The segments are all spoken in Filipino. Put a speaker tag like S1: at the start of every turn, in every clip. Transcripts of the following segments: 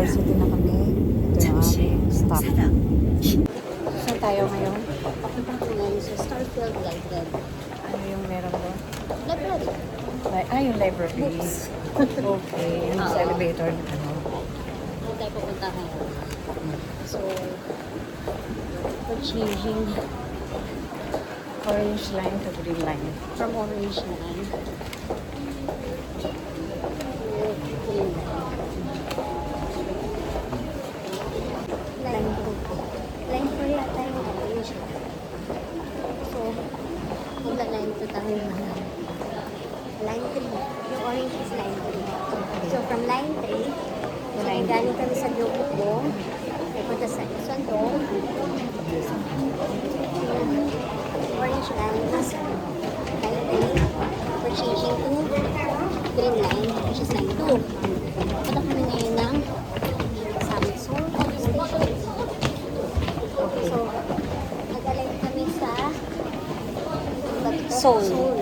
S1: University na kami. Ito yung aming stop. Saan tayo ngayon?
S2: Papunta ko ngayon sa Starfield Library.
S1: Ano yung meron doon?
S2: Library.
S1: Yung library.
S2: Books.
S1: Okay. Yung sa elevator na ano.
S2: Ano tayo pupunta ngayon? So, we're changing
S1: Orange line to green line.
S2: from orange line to green line. Line 2. Line 4 yata yung orange line. So, magla-line 2 tayo na. Line 3. Yung orange is line 3. So, from line 3, galing kami sa Gyeongbu, pupunta sa Isandong. Orange line is line 3. We're changing to green line, which is line 2. Punta kami ngayon ng Samsung Station.
S1: Okay.
S2: So, nag-align kami sa
S1: Seoul.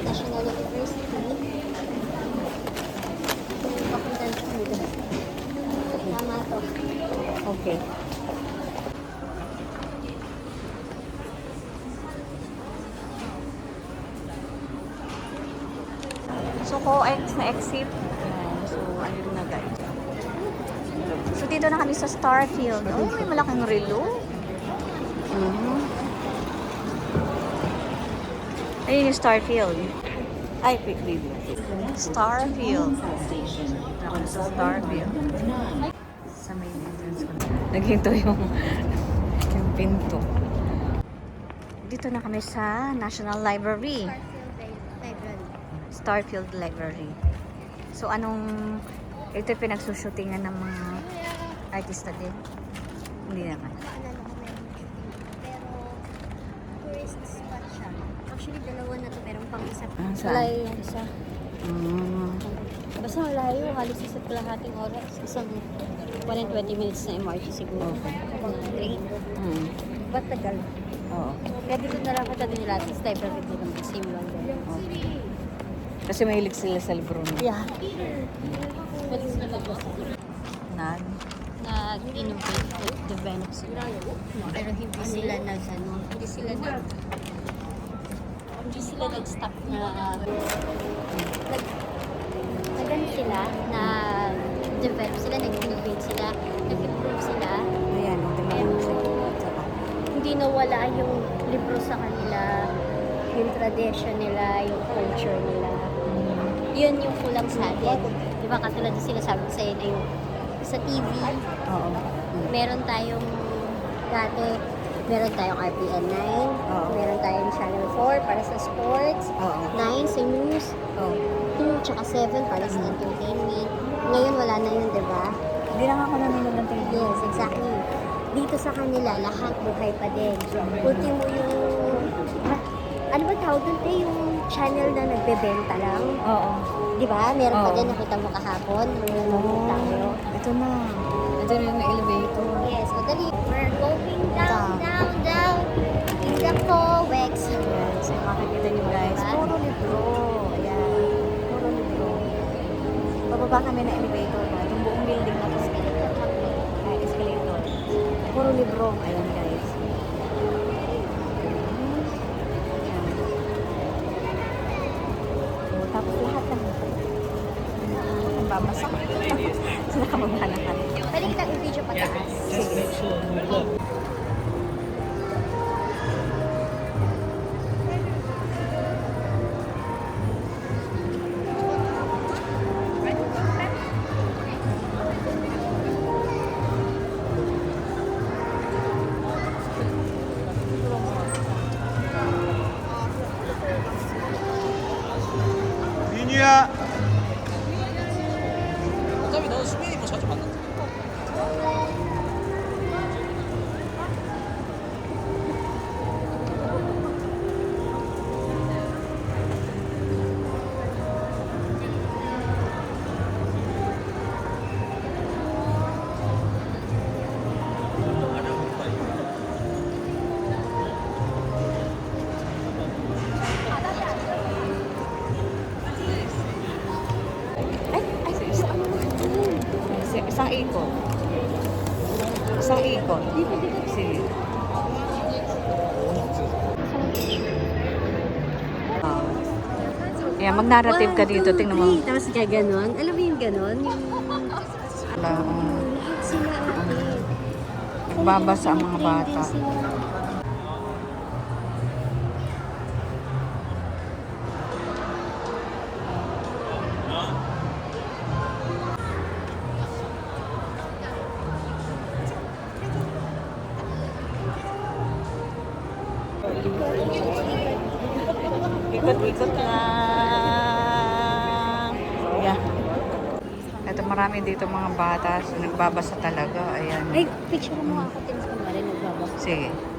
S2: National University. Papuntan sa Seoul. Tama to.
S1: Okay. So, co-ex na exit. So, ayun na guys. So, dito na kami sa Starfield. Oh, may malaking relo. Ayun yung Starfield. Ay, quick review. Starfield. Ako na sa Starfield. Sa main entrance ko. Naghinto yung pinto. Dito na kami sa National Library. Starfield Library. So, ito yung pinagsushootingan ng mga artista din? Hindi naman.
S2: Pero, tourist spot siya. Actually, dalawa na to, pero pang isa.
S1: Saan?
S2: Malayo yung isa. Basta malayo, halos isa't kalahating oras. Isang 120 minutes na MRT siguro. Train. Ba't tagal?
S1: Oo.
S2: Kaya dito na lang kita din nila. This library din ng same lang din.
S1: Kasi mahilig sila sa libro.
S2: Yeah. Pwede sila mag-basta. Nag-innovate, nag-develop sila. Pero hindi sila nag-stop na nag-ano sila, na develop sila, nag-innovate sila, nag-improve sila.
S1: Ayan,
S2: Pero hindi nawala yung libro sa kanila, yung tradition nila, yung culture nila. Yun yung kulang sa atin. Di ba katulad yung sinasabi ko sa'yo na yung sa TV,
S1: Oo.
S2: meron tayong RPN 9,
S1: Oo.
S2: meron tayong Channel 4 para sa sports,
S1: Oo.
S2: 9 sa news,
S1: Oo.
S2: 2 tsaka 7 para sa entertainment. Ngayon wala na yun, di ba?
S1: Hindi lang ako nanonood ng TV.
S2: Yes, exactly. Dito sa kanila, lahat buhay pa din. Ultimo yung, ano ba tawag doon? Yung channel na nagbebenta lang.
S1: Oo.
S2: Di ba? Meron pa
S1: Oo.
S2: din, nakita mo kahapon. Nanonood tayo.
S1: Ito na. Ito na yung elevator.
S2: Yes, madali. We're going down in the COEX.
S1: Ayan. So, makikita nyo guys.
S2: Diba?
S1: Puro libro. Ayan. Puro libro. Bababa kami na elevator. Itong buong building na to. Ay, escalator. Puro libro. Ayan guys. So, tapos lahat ng ang babasa. So, nakababa na kami.
S2: Pwede kita i-video pataas.
S1: Sige.
S3: 민유야.
S4: 어차피 너는 수빈이 뭐 자주 만났잖아.
S1: Isang ikot. Isang ikot. Sige. Yeah, mag-narrative ka dito. Tingnan mo.
S2: Tapos kaya ganon. Alam mo yung ganon? Yung
S1: Wala.
S2: lahat sila ate.
S1: Nagbabasa ang mga bata. Ikot-ikot lang. Yeah. Ito marami dito mga bata. So, nagbabasa talaga. Ayan.
S2: Ay, picture mo ako. Tinis ko na rin nagbabasa.
S1: Sige.